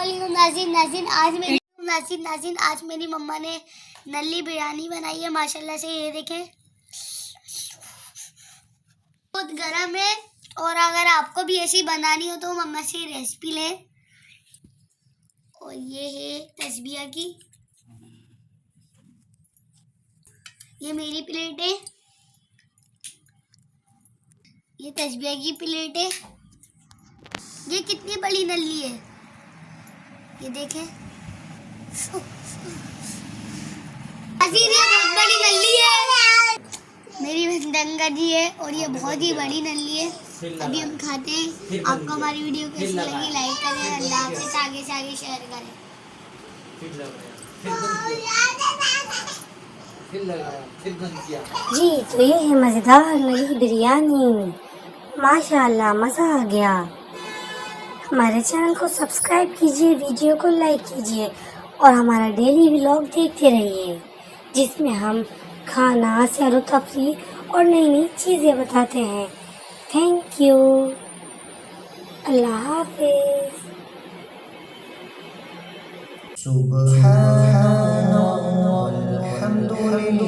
नाज़रीन आज मेरी मम्मा ने नल्ली बिरयानी बनाई है माशाल्लाह से। ये देखें बहुत गरम है। और अगर आपको भी ऐसी बनानी हो तो मम्मा से रेसिपी लें। और ये है तस्बिया की, ये मेरी प्लेट है, ये तस्बिया की प्लेट है। ये कितनी बड़ी नल्ली है, ये देखें। ये बहुत बड़ी नल्ली है, मेरी गंगा जी है। और ये बहुत ही बड़ी नल्ली है। अभी हम खाते हैं। आपको हमारी वीडियो कैसी लगी लाइक करें, अल्लाह हाफ़िज़, आगे से आगे शेयर करें। जी तो ये है मज़ेदार नल्ली बिरयानी, माशाल्लाह मज़ा आ गया। हमारे चैनल को सब्सक्राइब कीजिए, वीडियो को लाइक कीजिए और हमारा डेली व्लॉग देखते रहिए जिसमें हम खाना, सैर व तफरीह और नई नई चीज़ें बताते हैं। थैंक यू, अल्लाह हाफ़िज़। सुब्हानल्लाह वल्हम्दुलिल्लाह।